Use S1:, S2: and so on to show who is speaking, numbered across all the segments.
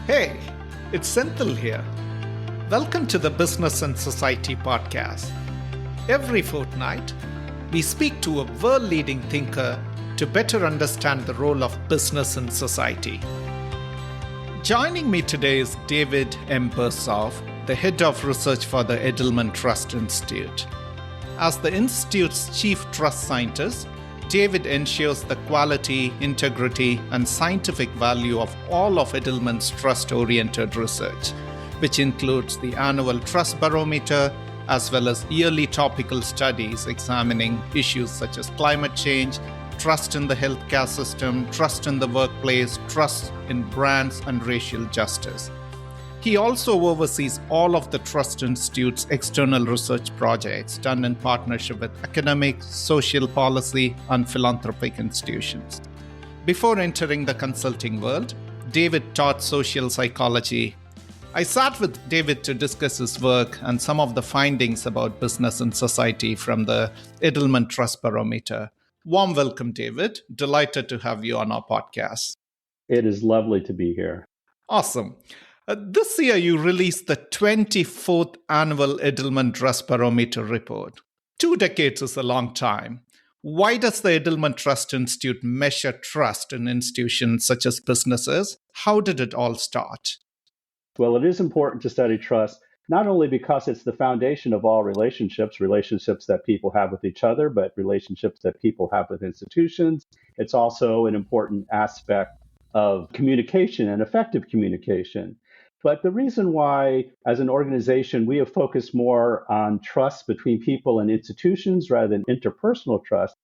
S1: Hey, it's Senthil here. Welcome to the Business and Society podcast. Every fortnight, we speak to a world leading thinker to better understand the role of business in society. Joining me today is David M. Bersoff, the head of research for the Edelman Trust Institute. As the Institute's chief trust scientist, David ensures the quality, integrity, and scientific value of all of Edelman's trust-oriented research, which includes the annual Trust Barometer, as well as yearly topical studies examining issues such as climate change, trust in the healthcare system, trust in the workplace, trust in brands, and racial justice. He also oversees all of the Trust Institute's external research projects done in partnership with academic, social policy, and philanthropic institutions. Before entering the consulting world, David taught social psychology. I sat with David to discuss his work and some of the findings about business and society from the Edelman Trust Barometer. Warm welcome, David. Delighted to have you on our podcast.
S2: It is lovely to be here.
S1: Awesome. This year, you released the 24th annual Edelman Trust Barometer Report. 2 decades is a long time. Why does the Edelman Trust Institute measure trust in institutions such as businesses? How did it all start?
S2: Well, it is important to study trust, not only because it's the foundation of all relationships that people have with each other, but relationships that people have with institutions. It's also an important aspect of communication and effective communication. But the reason why, as an organization, we have focused more on trust between people and institutions rather than interpersonal trust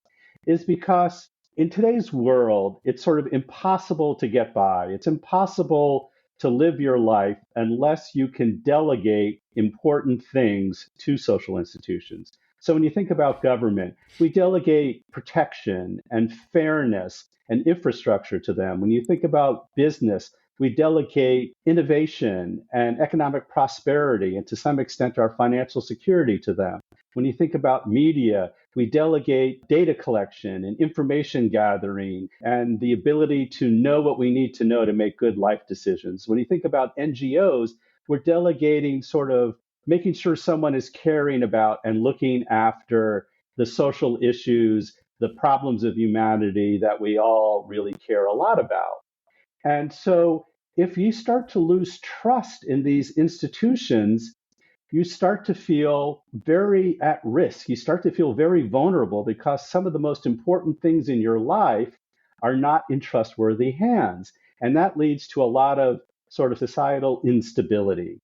S2: is because in today's world, it's sort of impossible to get by. It's impossible to live your life unless you can delegate important things to social institutions. So when you think about government, we delegate protection and fairness and infrastructure to them. When you think about business, we delegate innovation and economic prosperity and to some extent our financial security to them. When you think about media, we delegate data collection and information gathering and the ability to know what we need to know to make good life decisions. When you think about NGOs, we're delegating sort of making sure someone is caring about and looking after the social issues, the problems of humanity that we all really care a lot about. And so if you start to lose trust in these institutions, you start to feel very at risk. You start to feel very vulnerable because some of the most important things in your life are not in trustworthy hands. And that leads to a lot of sort of societal instability.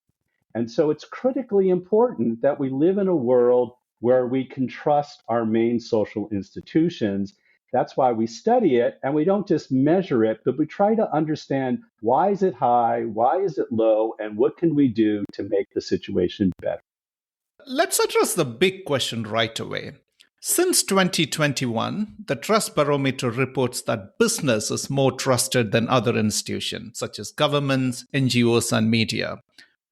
S2: And so it's critically important that we live in a world where we can trust our main social institutions. That's why we study it, and we don't just measure it, but we try to understand why is it high, why is it low, and what can we do to make the situation better.
S1: Let's address the big question right away. Since 2021, the Trust Barometer reports that business is more trusted than other institutions, such as governments, NGOs, and media.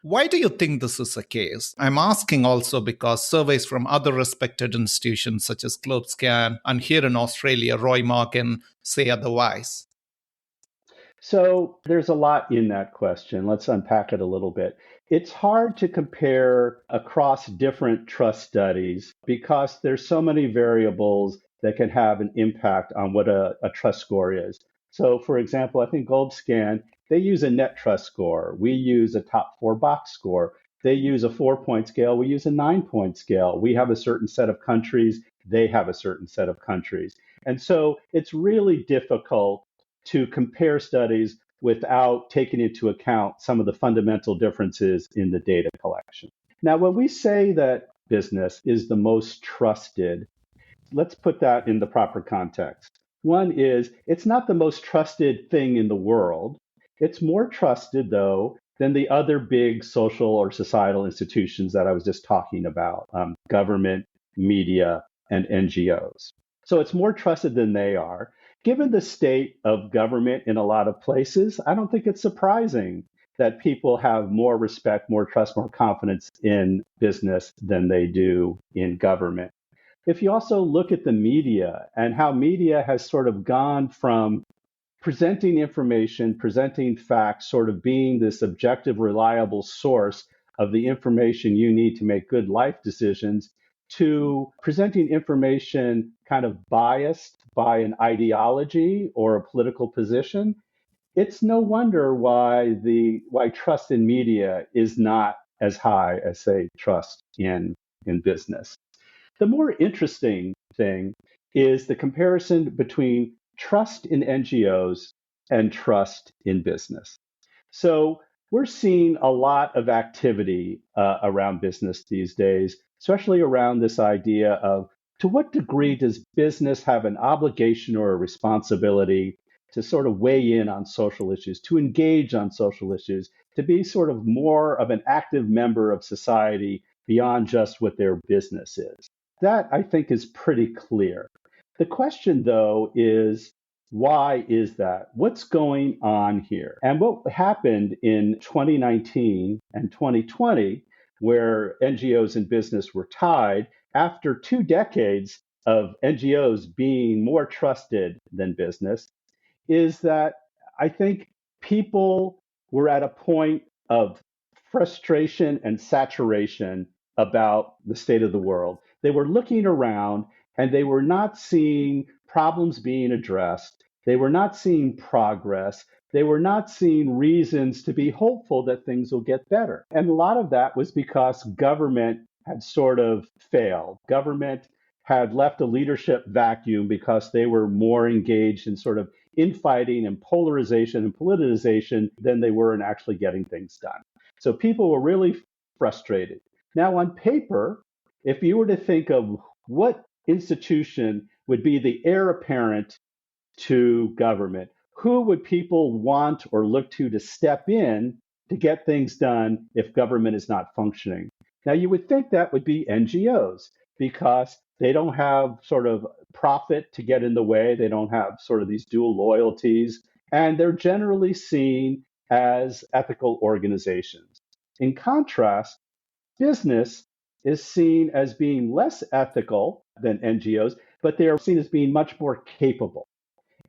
S1: Why do you think this is the case? I'm asking also because surveys from other respected institutions such as GlobeScan and here in Australia, Roy Morgan, say otherwise.
S2: So there's a lot in that question. Let's unpack it a little bit. It's hard to compare across different trust studies because there's so many variables that can have an impact on what a trust score is. So for example, I think GlobeScan, they use a net trust score. We use a top 4 box score. They use a 4-point scale. We use a 9-point scale. We have a certain set of countries. They have a certain set of countries. And so it's really difficult to compare studies without taking into account some of the fundamental differences in the data collection. Now, when we say that business is the most trusted, let's put that in the proper context. One is, it's not the most trusted thing in the world. It's more trusted, though, than the other big social or societal institutions that I was just talking about, government, media, and NGOs. So it's more trusted than they are. Given the state of government in a lot of places, I don't think it's surprising that people have more respect, more trust, more confidence in business than they do in government. If you also look at the media and how media has sort of gone from presenting information, presenting facts, sort of being this objective, reliable source of the information you need to make good life decisions, to presenting information kind of biased by an ideology or a political position. It's no wonder why trust in media is not as high as, say, trust in business. The more interesting thing is the comparison between trust in NGOs and trust in business. So we're seeing a lot of activity around business these days, especially around this idea of, to what degree does business have an obligation or a responsibility to sort of weigh in on social issues, to engage on social issues, to be sort of more of an active member of society beyond just what their business is. That, I think, is pretty clear. The question, though, is, why is that? What's going on here? And what happened in 2019 and 2020, where NGOs and business were tied, after 2 decades of NGOs being more trusted than business, is that I think people were at a point of frustration and saturation about the state of the world. They were looking around and they were not seeing problems being addressed. They were not seeing progress. They were not seeing reasons to be hopeful that things will get better. And a lot of that was because government had sort of failed. Government had left a leadership vacuum because they were more engaged in sort of infighting and polarization and politicization than they were in actually getting things done. So people were really frustrated. Now, on paper, if you were to think of what institution would be the heir apparent to government, who would people want or look to step in to get things done if government is not functioning? Now, you would think that would be NGOs, because they don't have sort of profit to get in the way. They don't have sort of these dual loyalties, and they're generally seen as ethical organizations. In contrast, business is seen as being less ethical than NGOs, but they are seen as being much more capable.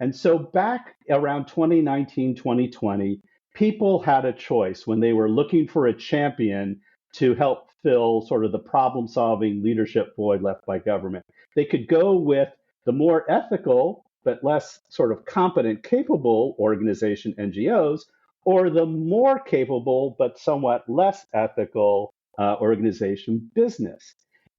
S2: And so back around 2019, 2020, people had a choice when they were looking for a champion to help fill sort of the problem-solving leadership void left by government. They could go with the more ethical but less sort of competent, capable organization, NGOs, or the more capable but somewhat less ethical organization, business.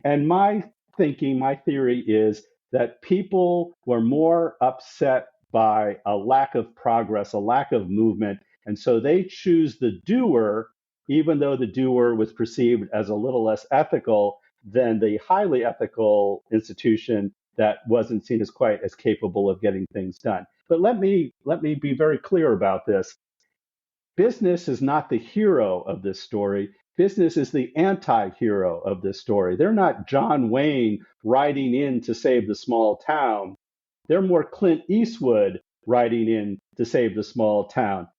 S2: And my thinking, my theory is that people were more upset by a lack of progress, a lack of movement, and so they choose the doer, even though the doer was perceived as a little less ethical than the highly ethical institution that wasn't seen as quite as capable of getting things done. But let me be very clear about this. Business is not the hero of this story. Business is the anti-hero of this story. They're not John Wayne riding in to save the small town. They're more Clint Eastwood riding in to save the small town.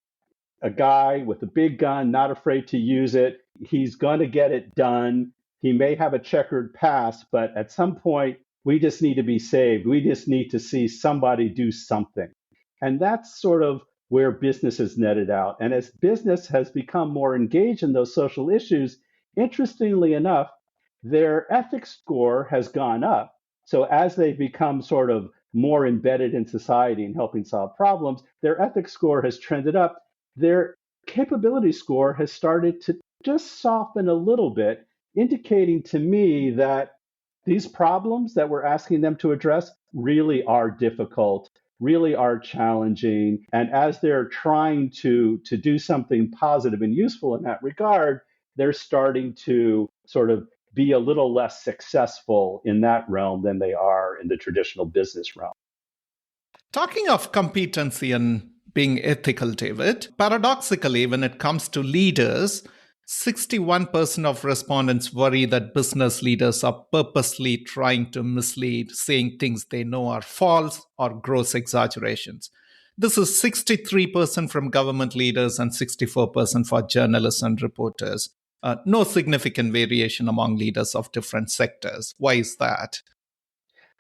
S2: A guy with a big gun, not afraid to use it. He's going to get it done. He may have a checkered past, but at some point, we just need to be saved. We just need to see somebody do something. And that's sort of where business is netted out. And as business has become more engaged in those social issues, interestingly enough, their ethics score has gone up. So as they become sort of more embedded in society and helping solve problems, their ethics score has trended up. Their capability score has started to just soften a little bit, indicating to me that these problems that we're asking them to address really are difficult, really are challenging. And as they're trying to do something positive and useful in that regard, they're starting to sort of be a little less successful in that realm than they are in the traditional business realm.
S1: Talking of competency and being ethical, David, paradoxically, when it comes to leaders, 61% of respondents worry that business leaders are purposely trying to mislead, saying things they know are false or gross exaggerations. This is 63% from government leaders and 64% for journalists and reporters. No significant variation among leaders of different sectors. Why is that?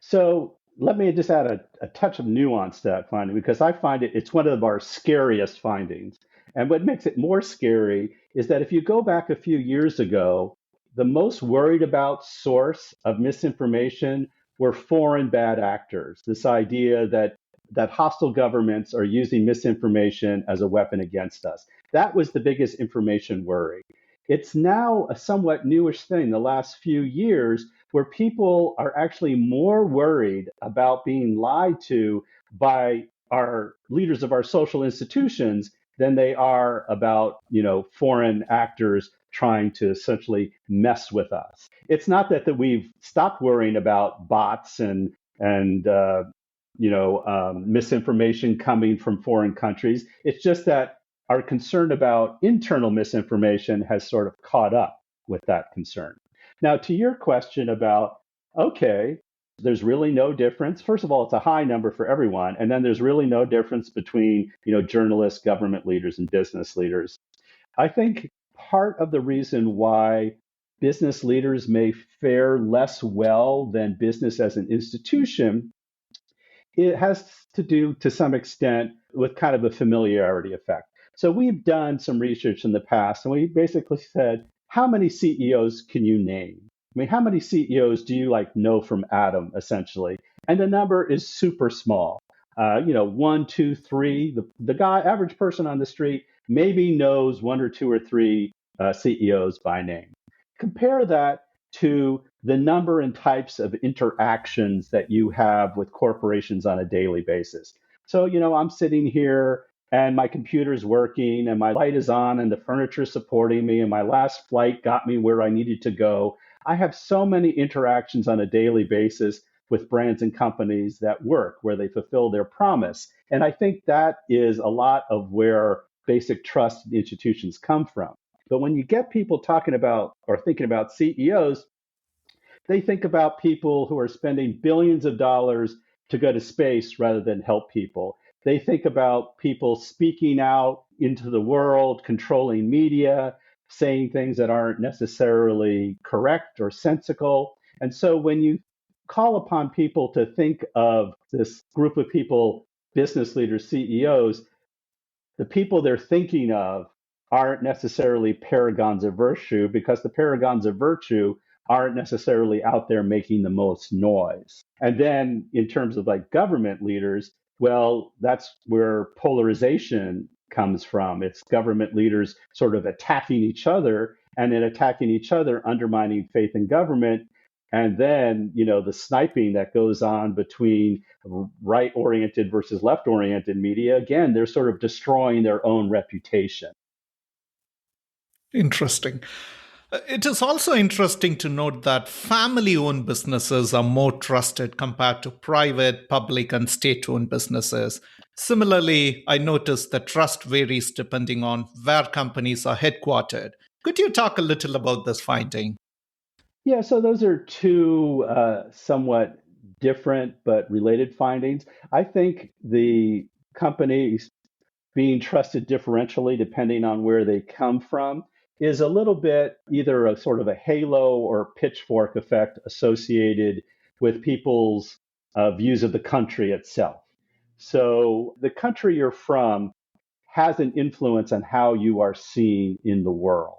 S2: So let me just add a touch of nuance to that finding because I find it's one of our scariest findings. And what makes it more scary is that if you go back a few years ago, the most worried about source of misinformation were foreign bad actors. This idea that hostile governments are using misinformation as a weapon against us. That was the biggest information worry. It's now a somewhat newish thing the last few years where people are actually more worried about being lied to by our leaders of our social institutions than they are about, foreign actors trying to essentially mess with us. It's not that we've stopped worrying about bots and misinformation coming from foreign countries. It's just that our concern about internal misinformation has sort of caught up with that concern. Now, to your question about, okay, there's really no difference. First of all, it's a high number for everyone. And then there's really no difference between, journalists, government leaders, and business leaders. I think part of the reason why business leaders may fare less well than business as an institution, it has to do to some extent with kind of a familiarity effect. So we've done some research in the past and we basically said, how many CEOs can you name? I mean, how many CEOs do you know from Adam, essentially? And the number is super small. One, two, three. The guy, average person on the street, maybe knows one or two or three CEOs by name. Compare that to the number and types of interactions that you have with corporations on a daily basis. So, I'm sitting here and my computer's working and my light is on and the furniture's supporting me and my last flight got me where I needed to go. I have so many interactions on a daily basis with brands and companies that work, where they fulfill their promise. And I think that is a lot of where basic trust institutions come from. But when you get people talking about or thinking about CEOs, they think about people who are spending billions of dollars to go to space rather than help people. They think about people speaking out into the world, controlling media, saying things that aren't necessarily correct or sensical. And so when you call upon people to think of this group of people, business leaders, CEOs, the people they're thinking of aren't necessarily paragons of virtue because the paragons of virtue aren't necessarily out there making the most noise. And then in terms of government leaders, well, that's where polarization comes from. It's government leaders sort of attacking each other and in attacking each other, undermining faith in government. And then, the sniping that goes on between right-oriented versus left-oriented media, again, they're sort of destroying their own reputation.
S1: Interesting. It is also interesting to note that family owned businesses are more trusted compared to private, public, and state owned businesses. Similarly, I noticed that trust varies depending on where companies are headquartered. Could you talk a little about this finding?
S2: Yeah, so those are two somewhat different but related findings. I think the companies being trusted differentially depending on where they come from is a little bit either a sort of a halo or pitchfork effect associated with people's views of the country itself. So the country you're from has an influence on how you are seen in the world.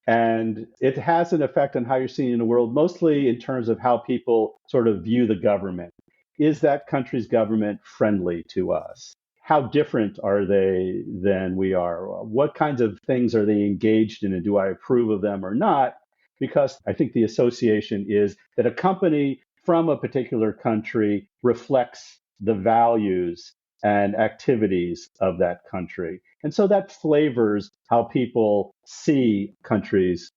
S2: And it has an effect on how you're seen in the world, mostly in terms of how people sort of view the government. Is that country's government friendly to us? How different are they than we are? What kinds of things are they engaged in, and do I approve of them or not? Because I think the association is that a company from a particular country reflects the values and activities of that country. And so that flavors how people see countries,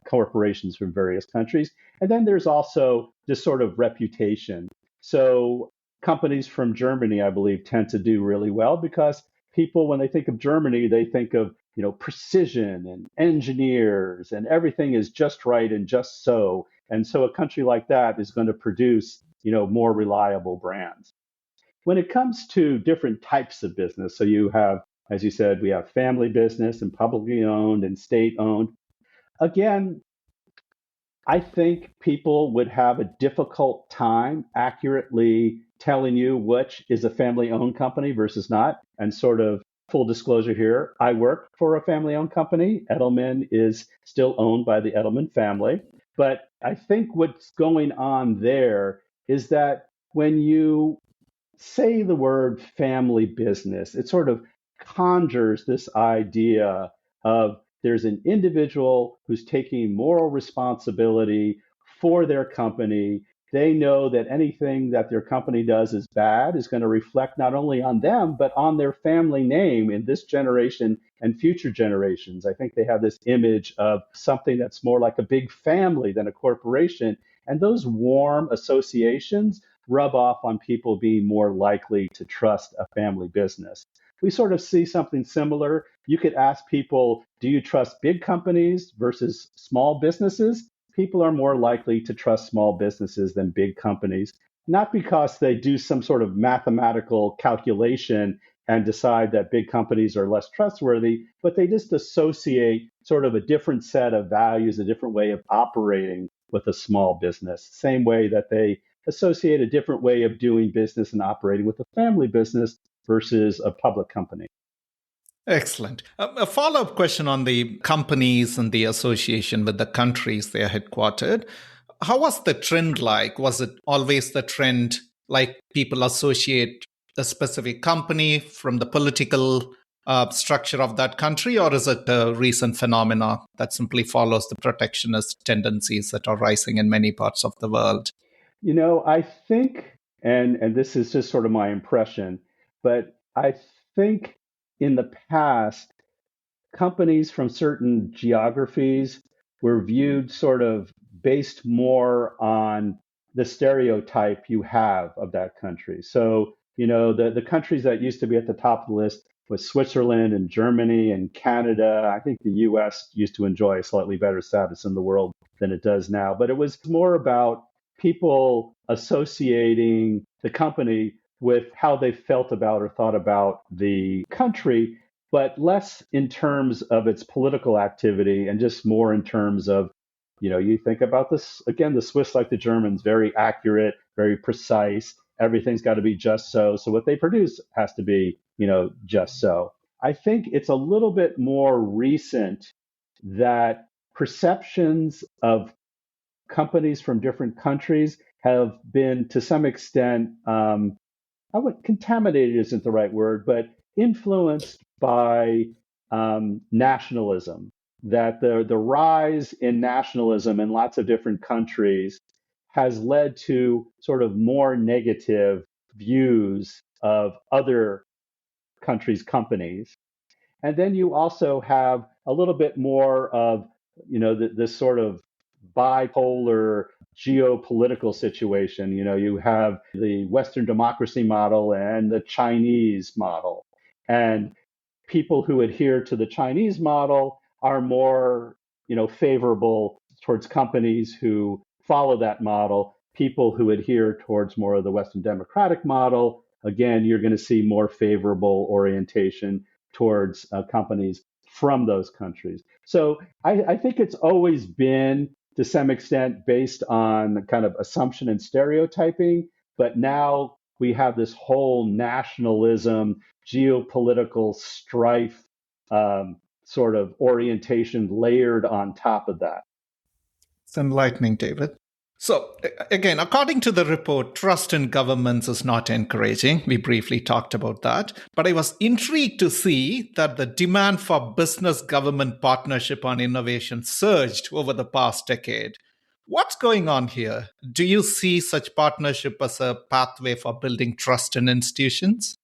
S2: corporations from various countries. And then there's also this sort of reputation. So companies from Germany, I believe, tend to do really well because people, when they think of Germany, they think of, precision and engineers and everything is just right and just so. And so a country like that is going to produce, more reliable brands. When it comes to different types of business, so you have, as you said, we have family business and publicly owned and state owned. Again, I think people would have a difficult time accurately telling you which is a family owned company versus not. And sort of full disclosure here, I work for a family owned company. Edelman is still owned by the Edelman family. But I think what's going on there is that when you say the word family business, it sort of conjures this idea of there's an individual who's taking moral responsibility for their company. They know that anything that their company does is bad is going to reflect not only on them, but on their family name in this generation and future generations. I think they have this image of something that's more like a big family than a corporation. And those warm associations rub off on people being more likely to trust a family business. We sort of see something similar. You could ask people, do you trust big companies versus small businesses? People are more likely to trust small businesses than big companies, not because they do some sort of mathematical calculation and decide that big companies are less trustworthy, but they just associate sort of a different set of values, a different way of operating with a small business, same way that they associate a different way of doing business and operating with a family business versus a public company.
S1: Excellent. A follow-up question on the companies and the association with the countries they are headquartered. How was the trend like? Was it always the trend like people associate a specific company from the political structure of that country, or is it a recent phenomena that simply follows the protectionist tendencies that are rising in many parts of the world?
S2: I think, and this is just sort of my impression, but I think in the past, companies from certain geographies were viewed sort of based more on the stereotype you have of that country. So, the countries that used to be at the top of the list was Switzerland and Germany and Canada. I think the US used to enjoy a slightly better status in the world than it does now. But it was more about people associating the company with how they felt about or thought about the country, but less in terms of its political activity and just more in terms of, you think about this again, the Swiss, like the Germans, very accurate, very precise. Everything's got to be just so. So what they produce has to be, just so. I think it's a little bit more recent that perceptions of companies from different countries have been to some extent, I would contaminated isn't the right word, but influenced by nationalism. That the rise in nationalism in lots of different countries has led to sort of more negative views of other countries' companies. And then you also have a little bit more of, this sort of bipolar geopolitical situation. You have the Western democracy model and the Chinese model. And people who adhere to the Chinese model are more, favorable towards companies who follow that model. People who adhere towards more of the Western democratic model, again, you're going to see more favorable orientation towards companies from those countries. So I think it's always been, to some extent, based on kind of assumption and stereotyping, but now we have this whole nationalism, geopolitical strife sort of orientation layered on top of that.
S1: It's enlightening, David. So, again, according to the report, trust in governments is not encouraging. We briefly talked about that. But I was intrigued to see that the demand for business government partnership on innovation surged over the past decade. What's going on here? Do you see such partnership as a pathway for building trust in institutions?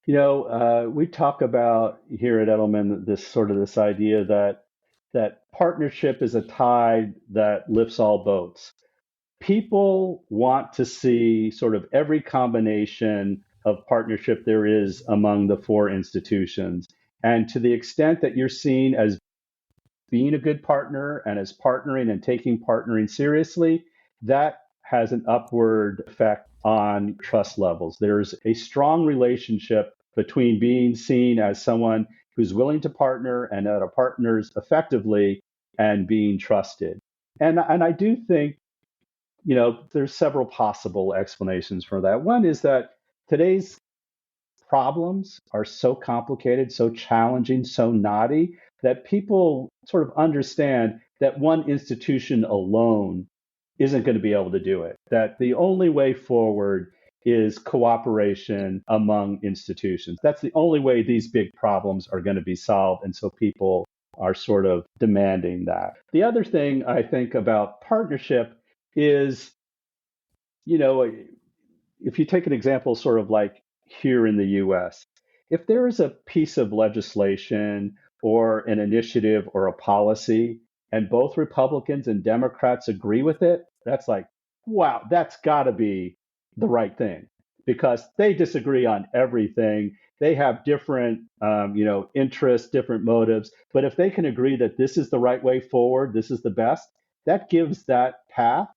S2: We talk about here at Edelman this idea that partnership is a tide that lifts all boats. People want to see sort of every combination of partnership there is among the four institutions. And to the extent that you're seen as being a good partner and as partnering and taking partnering seriously, that has an upward effect on trust levels. There's a strong relationship between being seen as someone who's willing to partner and that partners effectively and being trusted. And I do think, there's several possible explanations for that. One is that today's problems are so complicated, so challenging, so knotty that people sort of understand that one institution alone isn't going to be able to do it. That the only way forward is cooperation among institutions. That's the only way these big problems are going to be solved. And so people are sort of demanding that. The other thing I think about partnership is, you know, if you take an example, sort of like here in the US, if there is a piece of legislation or an initiative or a policy, and both Republicans and Democrats agree with it, that's like, wow, that's got to be the right thing because they disagree on everything. They have different, interests, different motives. But if they can agree that this is the right way forward, this is the best, that gives that path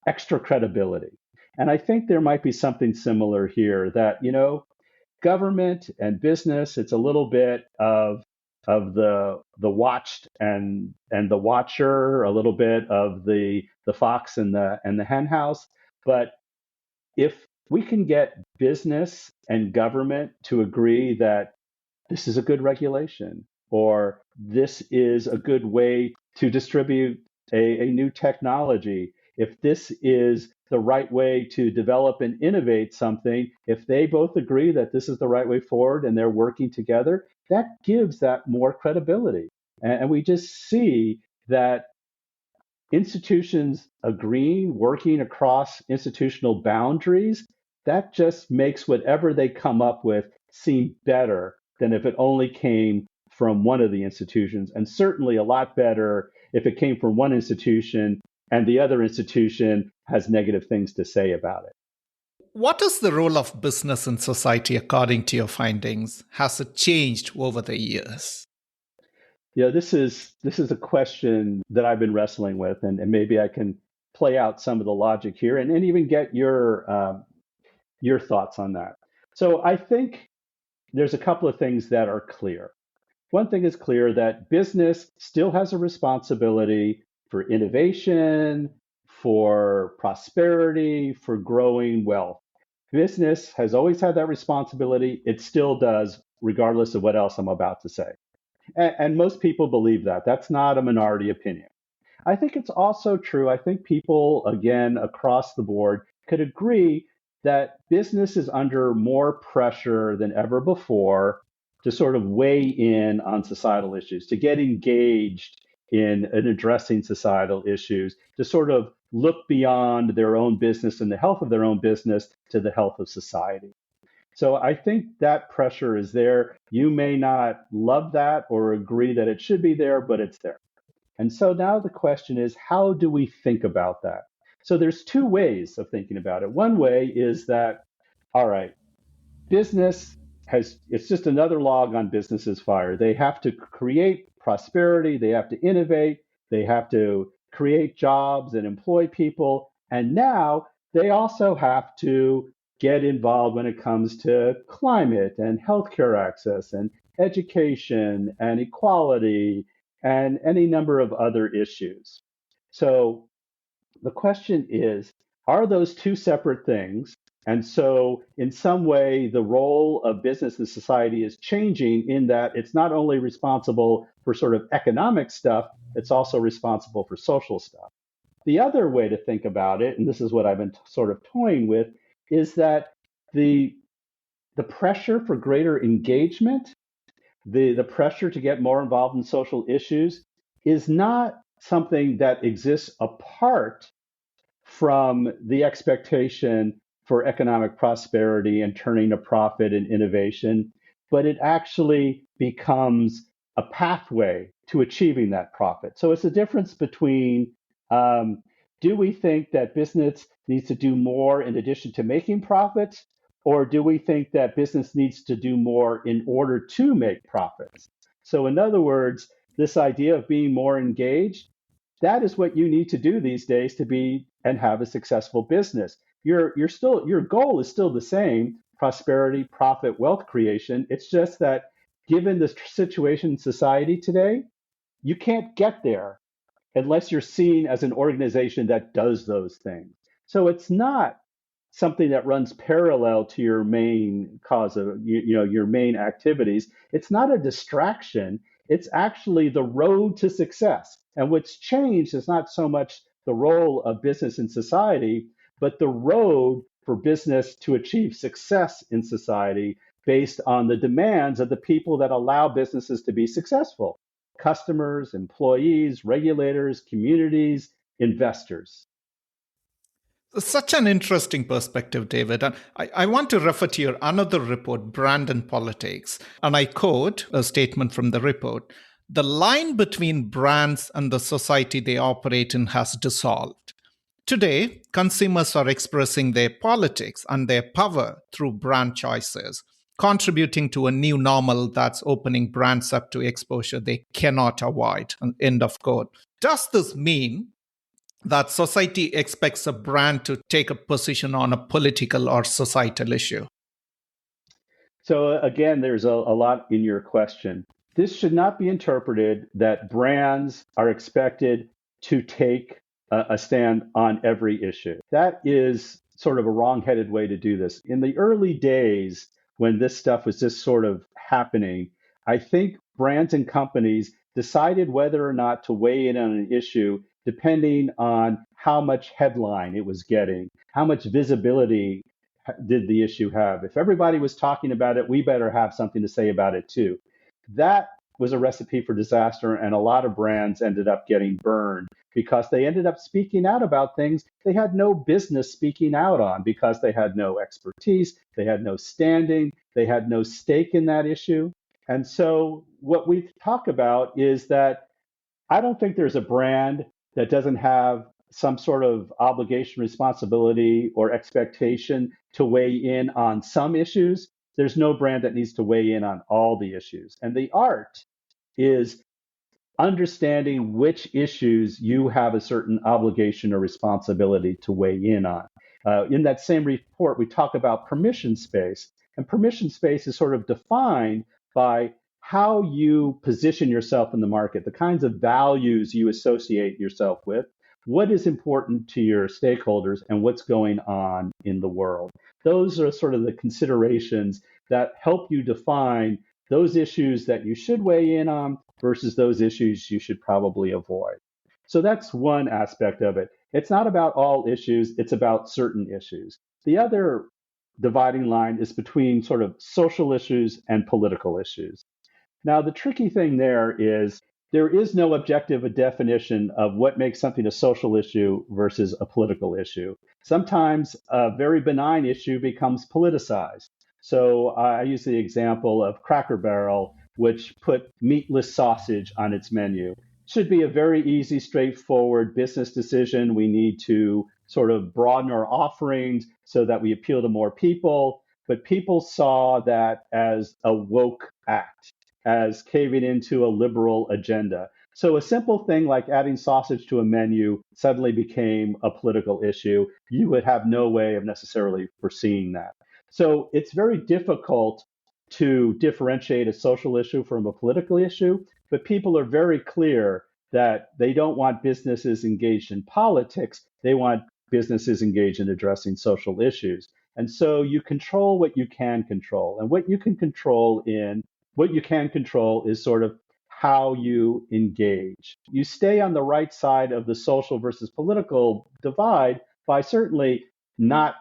S2: extra credibility. And I think there might be something similar here that, government and business, it's a little bit of the watched and the watcher, a little bit of the fox and the hen house. But if we can get business and government to agree that this is a good regulation, or this is a good way to distribute a new technology. If this is the right way to develop and innovate something, if they both agree that this is the right way forward and they're working together, that gives that more credibility. And we just see that institutions agreeing, working across institutional boundaries, that just makes whatever they come up with seem better than if it only came from one of the institutions, and certainly a lot better if it came from one institution and the other institution has negative things to say about it.
S1: What is the role of business in society according to your findings? Has it changed over the years?
S2: This is a question that I've been wrestling with, and maybe I can play out some of the logic here and even get your thoughts on that. So I think there's a couple of things that are clear. One thing is clear that business still has a responsibility for innovation, for prosperity, for growing wealth. Business has always had that responsibility. It still does, regardless of what else I'm about to say. And most people believe that. That's not a minority opinion. I think it's also true. I think people, again, across the board, could agree that business is under more pressure than ever before to sort of weigh in on societal issues, to get engaged in addressing societal issues, to sort of look beyond their own business and the health of their own business to the health of society. So I think that pressure is there. You may not love that or agree that it should be there, but it's there. And so now the question is, how do we think about that? So there's two ways of thinking about it. One way is that, all right, business it's just another log on business's fire. They have to create prosperity, they have to innovate, they have to create jobs and employ people. And now they also have to get involved when it comes to climate and healthcare access and education and equality and any number of other issues. So the question is, are those two separate things? And so, in some way, the role of business and society is changing in that it's not only responsible for sort of economic stuff, it's also responsible for social stuff. The other way to think about it, and this is what I've been sort of toying with, is that the the pressure for greater engagement, the pressure to get more involved in social issues, is not something that exists apart from the expectation for economic prosperity and turning a profit and innovation, but it actually becomes a pathway to achieving that profit. So it's a difference between, do we think that business needs to do more in addition to making profits, or do we think that business needs to do more in order to make profits? So, in other words, this idea of being more engaged, that is what you need to do these days to be and have a successful business. Your goal is still the same: prosperity, profit, wealth creation. It's just that given the situation in society today, you can't get there unless you're seen as an organization that does those things. So it's not something that runs parallel to your main cause of your main activities. It's not a distraction. It's actually the road to success. And what's changed is not so much the role of business in society, but the road for business to achieve success in society based on the demands of the people that allow businesses to be successful: customers, employees, regulators, communities, investors.
S1: Such an interesting perspective, David. And I want to refer to your another report, Brand and Politics. And I quote a statement from the report: "The line between brands and the society they operate in has dissolved. Today, consumers are expressing their politics and their power through brand choices, contributing to a new normal that's opening brands up to exposure they cannot avoid." End of quote. Does this mean that society expects a brand to take a position on a political or societal issue?
S2: So again, there's a lot in your question. This should not be interpreted that brands are expected to take a stand on every issue. That is sort of a wrong-headed way to do this. In the early days, when this stuff was just sort of happening, I think brands and companies decided whether or not to weigh in on an issue depending on how much headline it was getting, how much visibility did the issue have. If everybody was talking about it, we better have something to say about it too. That was a recipe for disaster, and a lot of brands ended up getting burned because they ended up speaking out about things they had no business speaking out on, because they had no expertise, they had no standing, they had no stake in that issue. And so what we talk about is that I don't think there's a brand that doesn't have some sort of obligation, responsibility, or expectation to weigh in on some issues. There's no brand that needs to weigh in on all the issues. And the art is understanding which issues you have a certain obligation or responsibility to weigh in on. In that same report, we talk about permission space. And permission space is sort of defined by how you position yourself in the market, the kinds of values you associate yourself with, what is important to your stakeholders, and what's going on in the world. Those are sort of the considerations that help you define those issues that you should weigh in on versus those issues you should probably avoid. So that's one aspect of it. It's not about all issues, it's about certain issues. The other dividing line is between sort of social issues and political issues. Now, the tricky thing there is no objective definition of what makes something a social issue versus a political issue. Sometimes a very benign issue becomes politicized. So I use the example of Cracker Barrel, which put meatless sausage on its menu. Should be a very easy, straightforward business decision. We need to sort of broaden our offerings so that we appeal to more people. But people saw that as a woke act, as caving into a liberal agenda. So a simple thing like adding sausage to a menu suddenly became a political issue. You would have no way of necessarily foreseeing that. So it's very difficult to differentiate a social issue from a political issue, but people are very clear that they don't want businesses engaged in politics. They want businesses engaged in addressing social issues. And so you control what you can control. And what you can control is sort of how you engage. You stay on the right side of the social versus political divide by certainly not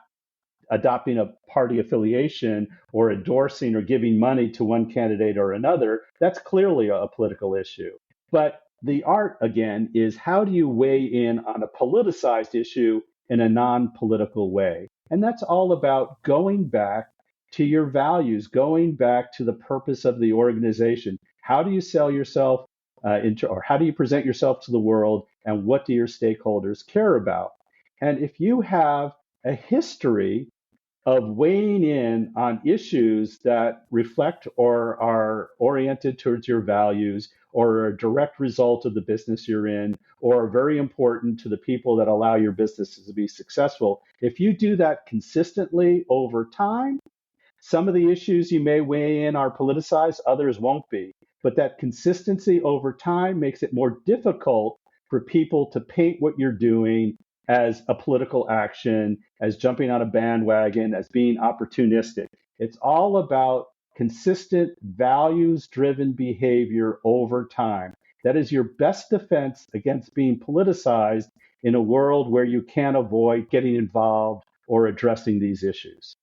S2: adopting a party affiliation or endorsing or giving money to one candidate or another. That's clearly a political issue. But the art, again, is how do you weigh in on a politicized issue in a non-political way? And that's all about going back to your values, going back to the purpose of the organization. How do you sell yourself or how do you present yourself to the world, and what do your stakeholders care about? And if you have a history of weighing in on issues that reflect or are oriented towards your values, or are a direct result of the business you're in, or are very important to the people that allow your businesses to be successful, if you do that consistently over time, some of the issues you may weigh in are politicized, others won't be. But that consistency over time makes it more difficult for people to paint what you're doing as a political action, as jumping on a bandwagon, as being opportunistic. It's all about consistent values driven behavior over time. That is your best defense against being politicized in a world where you can't avoid getting involved or addressing these issues.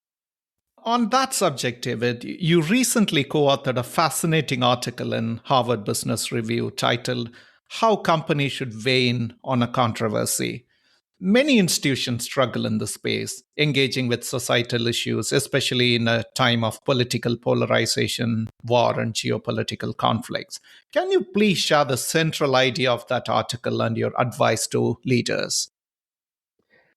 S1: On that subject, David, you recently co authored a fascinating article in Harvard Business Review titled How Companies Should Weigh In on a Controversy. Many institutions struggle in this space, engaging with societal issues, especially in a time of political polarization, war, and geopolitical conflicts. Can you please share the central idea of that article and your advice to leaders?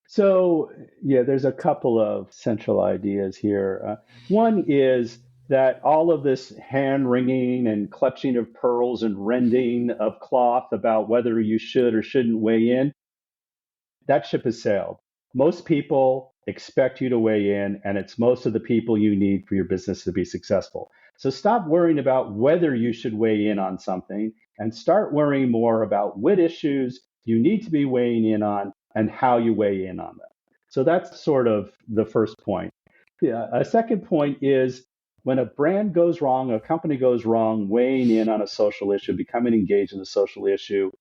S2: So, yeah, there's a couple of central ideas here. One is that all of this hand wringing and clutching of pearls and rending of cloth about whether you should or shouldn't weigh in, that ship has sailed. Most people expect you to weigh in, and it's most of the people you need for your business to be successful. So stop worrying about whether you should weigh in on something and start worrying more about what issues you need to be weighing in on and how you weigh in on them. So that's sort of the first point. A second point is when a brand goes wrong, a company goes wrong, weighing in on a social issue, becoming engaged in a social issue,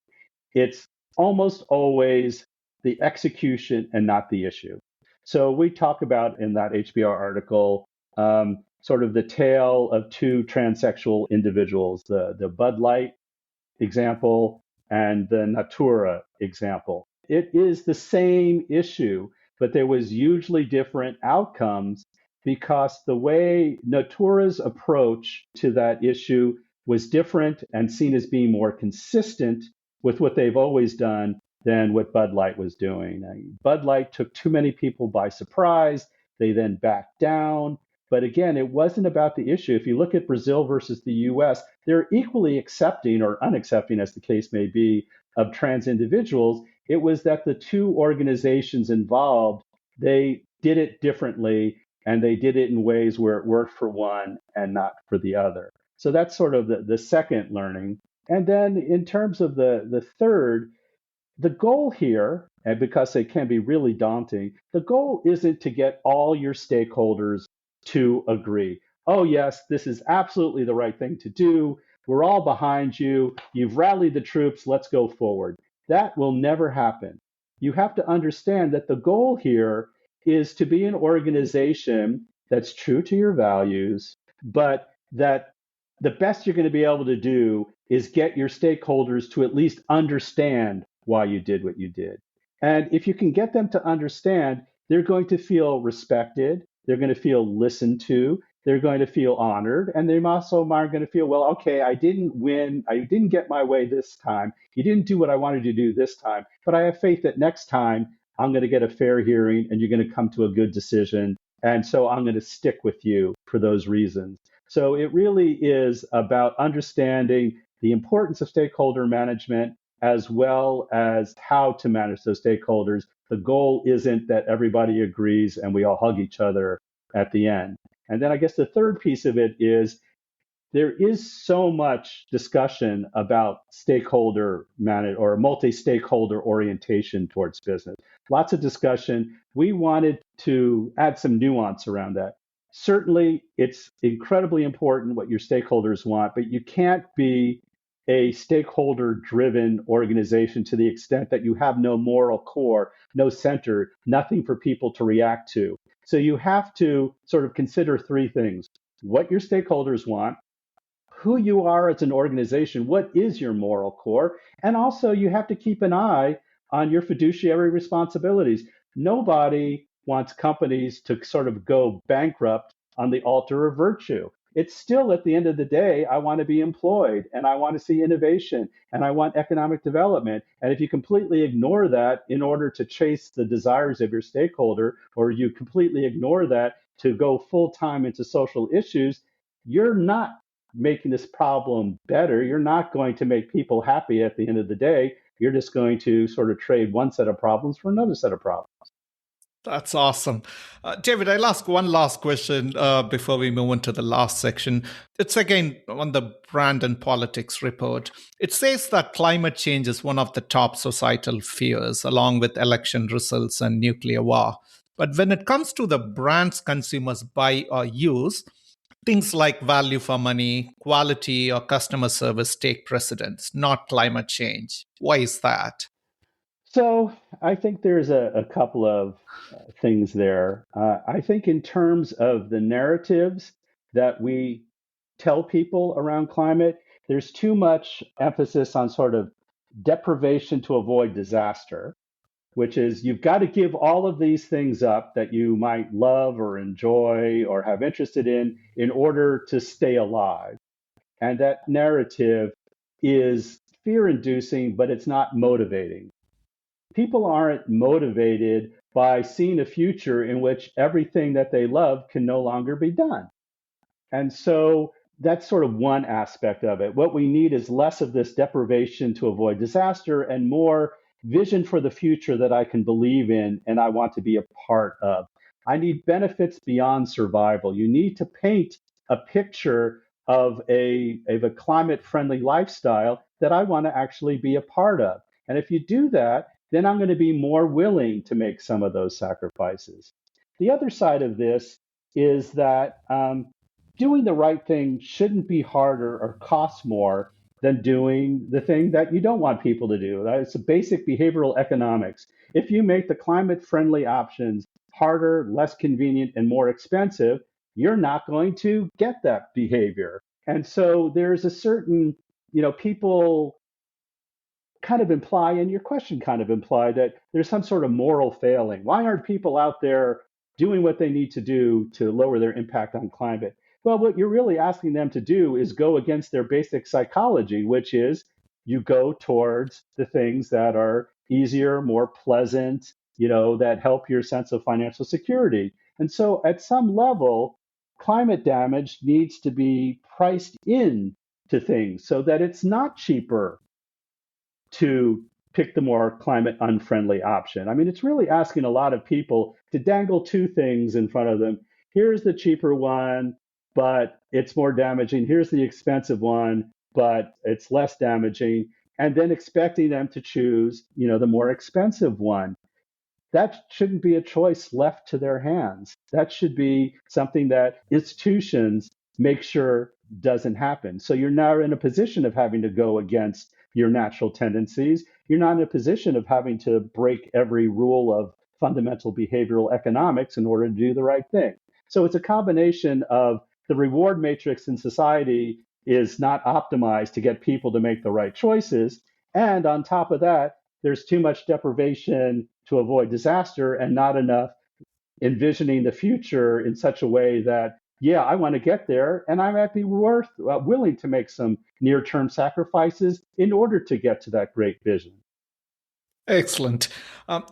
S2: it's almost always the execution and not the issue. So we talk about in that HBR article sort of the tale of two transsexual individuals, the Bud Light example and the Natura example. It is the same issue, but there was hugely different outcomes because the way Natura's approach to that issue was different and seen as being more consistent with what they've always done than what Bud Light was doing. Bud Light took too many people by surprise. They then backed down. But again, it wasn't about the issue. If you look at Brazil versus the US, they're equally accepting or unaccepting, as the case may be, of trans individuals. It was that the two organizations involved, they did it differently and they did it in ways where it worked for one and not for the other. So that's sort of the second learning. And then in terms of the third, the goal here, and because it can be really daunting, the goal isn't to get all your stakeholders to agree. Oh, yes, this is absolutely the right thing to do. We're all behind you. You've rallied the troops. Let's go forward. That will never happen. You have to understand that the goal here is to be an organization that's true to your values, but that the best you're going to be able to do is get your stakeholders to at least understand why you did what you did. And if you can get them to understand, they're going to feel respected, they're going to feel listened to, they're going to feel honored, and they also are going to feel, well, okay, I didn't win, I didn't get my way this time, you didn't do what I wanted to do this time, but I have faith that next time I'm going to get a fair hearing and you're going to come to a good decision. And so I'm going to stick with you for those reasons. So it really is about understanding the importance of stakeholder management as well as how to manage those stakeholders. The goal isn't that everybody agrees and we all hug each other at the end. And then I guess the third piece of it is there is so much discussion about stakeholder management or multi-stakeholder orientation towards business. Lots of discussion. We wanted to add some nuance around that. Certainly, it's incredibly important what your stakeholders want, but you can't be a stakeholder driven organization to the extent that you have no moral core, no center, nothing for people to react to. So you have to sort of consider three things: what your stakeholders want, who you are as an organization, what is your moral core, and also you have to keep an eye on your fiduciary responsibilities. Nobody wants companies to sort of go bankrupt on the altar of virtue. It's still at the end of the day, I want to be employed and I want to see innovation and I want economic development. And if you completely ignore that in order to chase the desires of your stakeholder, or you completely ignore that to go full time into social issues, you're not making this problem better. You're not going to make people happy at the end of the day. You're just going to sort of trade one set of problems for another set of problems.
S1: That's awesome. David, I'll ask one last question before we move into the last section. It's again on the Brand and Politics report. It says that climate change is one of the top societal fears, along with election results and nuclear war. But when it comes to the brands consumers buy or use, things like value for money, quality, or customer service take precedence, not climate change. Why is that?
S2: So I think there's a couple of things there. I think in terms of the narratives that we tell people around climate, there's too much emphasis on sort of deprivation to avoid disaster, which is you've got to give all of these things up that you might love or enjoy or have interested in order to stay alive. And that narrative is fear inducing, but it's not motivating. People aren't motivated by seeing a future in which everything that they love can no longer be done. And so that's sort of one aspect of it. What we need is less of this deprivation to avoid disaster and more vision for the future that I can believe in and I want to be a part of. I need benefits beyond survival. You need to paint a picture of a climate friendly lifestyle that I want to actually be a part of. And if you do that, then I'm going to be more willing to make some of those sacrifices. The other side of this is that doing the right thing shouldn't be harder or cost more than doing the thing that you don't want people to do. It's a basic behavioral economics. If you make the climate friendly options harder, less convenient, and more expensive, you're not going to get that behavior. And so there's a certain, people kind of imply, and your question kind of implied that there's some sort of moral failing. Why aren't people out there doing what they need to do to lower their impact on climate? Well, what you're really asking them to do is go against their basic psychology, which is you go towards the things that are easier, more pleasant, that help your sense of financial security. And so at some level, climate damage needs to be priced in to things so that it's not cheaper to pick the more climate unfriendly option. I mean, it's really asking a lot of people to dangle two things in front of them. Here's the cheaper one, but it's more damaging. Here's the expensive one, but it's less damaging. And then expecting them to choose, the more expensive one. That shouldn't be a choice left to their hands. That should be something that institutions make sure doesn't happen. So you're now in a position of having to go against your natural tendencies. You're not in a position of having to break every rule of fundamental behavioral economics in order to do the right thing. So it's a combination of the reward matrix in society is not optimized to get people to make the right choices. And on top of that, there's too much deprivation to avoid disaster and not enough envisioning the future in such a way that, yeah, I want to get there and I might be willing to make some near-term sacrifices in order to get to that great vision.
S1: Excellent.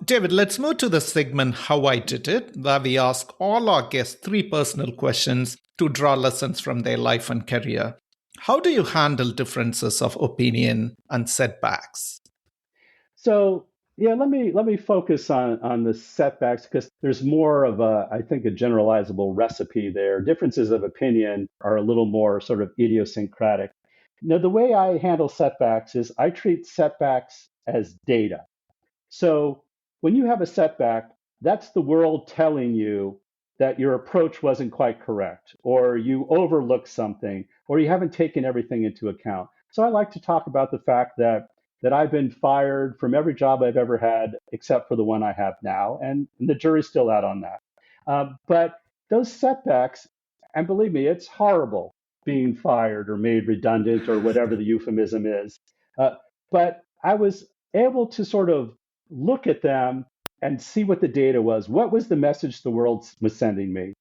S1: David, let's move to the segment How I Did It, where we ask all our guests three personal questions to draw lessons from their life and career. How do you handle differences of opinion and setbacks?
S2: So yeah, let me focus on the setbacks because there's more of I think, a generalizable recipe there. Differences of opinion are a little more sort of idiosyncratic. Now, the way I handle setbacks is I treat setbacks as data. So when you have a setback, that's the world telling you that your approach wasn't quite correct, or you overlooked something, or you haven't taken everything into account. So I like to talk about the fact that I've been fired from every job I've ever had except for the one I have now, and the jury's still out on that. But those setbacks, and believe me, it's horrible being fired or made redundant or whatever the euphemism is. But I was able to sort of look at them and see what the data was. What was the message the world was sending me?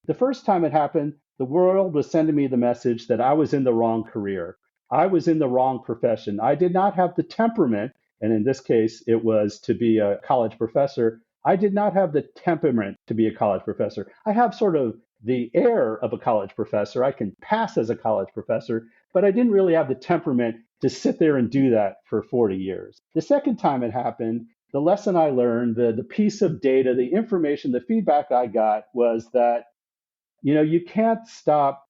S2: The first time it happened, the world was sending me the message that I was in the wrong career. I was in the wrong profession. I did not have the temperament, and in this case, it was to be a college professor. I did not have the temperament to be a college professor. I have sort of the air of a college professor. I can pass as a college professor, but I didn't really have the temperament to sit there and do that for 40 years. The second time it happened, the lesson I learned, the piece of data, the information, the feedback I got was that, you can't stop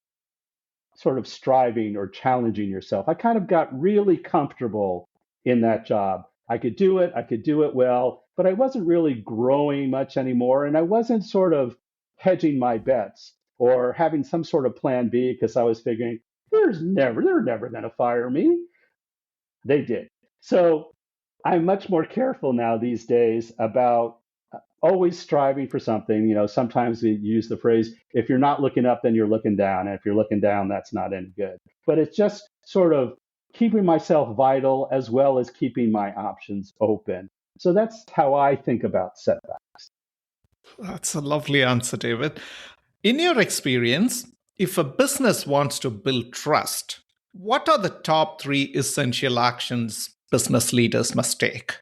S2: sort of striving or challenging yourself. I kind of got really comfortable in that job. I could do it well, but I wasn't really growing much anymore. And I wasn't sort of hedging my bets or having some sort of plan B because I was figuring they're never going to fire me. They did. So I'm much more careful now these days about always striving for something. Sometimes we use the phrase, if you're not looking up, then you're looking down. And if you're looking down, that's not any good. But it's just sort of keeping myself vital as well as keeping my options open. So that's how I think about setbacks.
S1: That's a lovely answer, David. In your experience, if a business wants to build trust, what are the top 3 essential actions business leaders must take?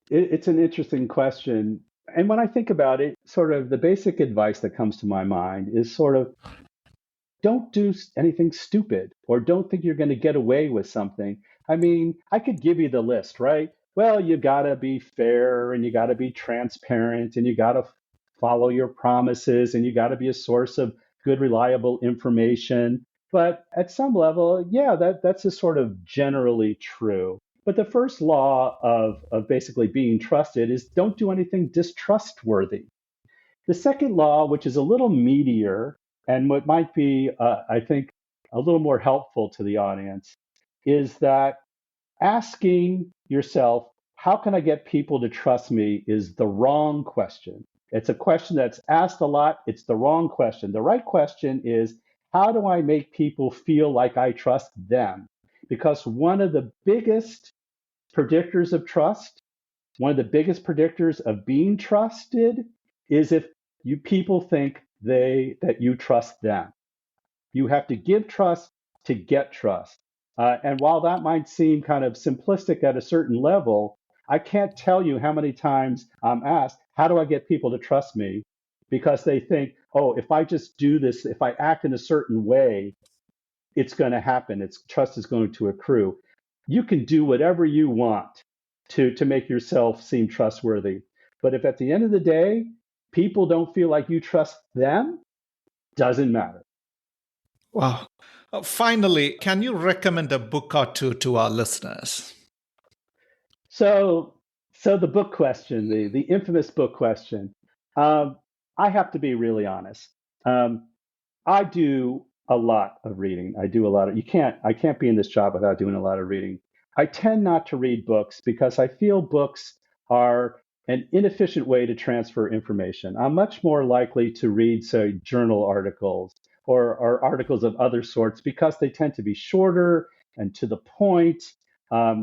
S2: It's an interesting question. And when I think about it, sort of the basic advice that comes to my mind is sort of don't do anything stupid or don't think you're going to get away with something. I mean, I could give you the list, right? Well, you got to be fair and you got to be transparent and you got to follow your promises and you got to be a source of good, reliable information. But at some level, yeah, that's a sort of generally true. But the first law of basically being trusted is don't do anything distrustworthy. The second law, which is a little meatier and what might be, I think, a little more helpful to the audience, is that asking yourself, how can I get people to trust me, is the wrong question. It's a question that's asked a lot. It's the wrong question. The right question is, how do I make people feel like I trust them? Because one of the biggest predictors of trust, one of the biggest predictors of being trusted is if people think that you trust them. You have to give trust to get trust. And while that might seem kind of simplistic at a certain level, I can't tell you how many times I'm asked, how do I get people to trust me? Because they think, oh, if I just do this, if I act in a certain way, it's going to happen. Trust is going to accrue. You can do whatever you want to make yourself seem trustworthy. But if at the end of the day, people don't feel like you trust them, doesn't matter.
S1: Wow. Finally, can you recommend a book or two to our listeners?
S2: So the book question, the infamous book question, I have to be really honest. I do a lot of reading. I can't be in this job without doing a lot of reading. I tend not to read books because I feel books are an inefficient way to transfer information. I'm much more likely to read, say, journal articles or articles of other sorts because they tend to be shorter and to the point.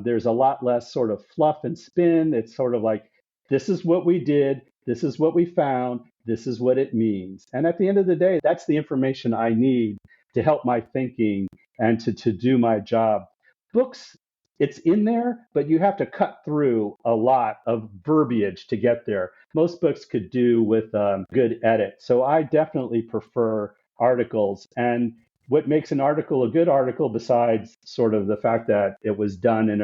S2: There's a lot less sort of fluff and spin. It's sort of like, this is what we did, this is what we found, this is what it means. And at the end of the day, that's the information I need to help my thinking and to do my job. Books, it's in there, but you have to cut through a lot of verbiage to get there. Most books could do with good edit. So I definitely prefer articles. And what makes an article a good article, besides sort of the fact that it was done in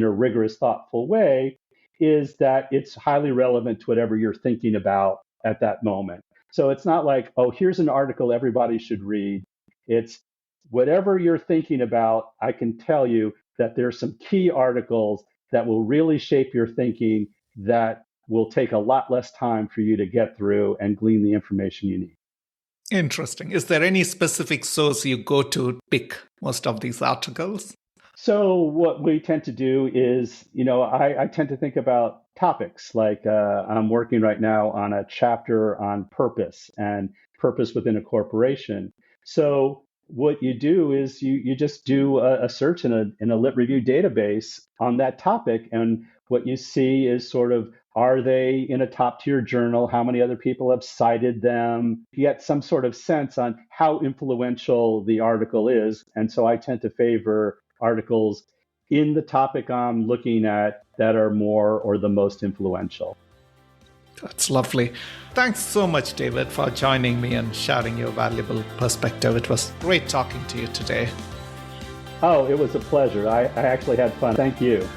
S2: a rigorous, thoughtful way, is that it's highly relevant to whatever you're thinking about at that moment. So it's not like, oh, here's an article everybody should read. It's whatever you're thinking about. I can tell you that there's some key articles that will really shape your thinking that will take a lot less time for you to get through and glean the information you need.
S1: Interesting. Is there any specific source you go to pick most of these articles?
S2: So what we tend to do is, I tend to think about topics like I'm working right now on a chapter on purpose and purpose within a corporation. So what you do is you just do a search in a lit review database on that topic. And what you see is sort of, are they in a top tier journal? How many other people have cited them? You get some sort of sense on how influential the article is. And so I tend to favor articles in the topic I'm looking at that are more or the most influential.
S1: That's lovely. Thanks so much, David, for joining me and sharing your valuable perspective. It was great talking to you today.
S2: Oh, it was a pleasure. I actually had fun. Thank you.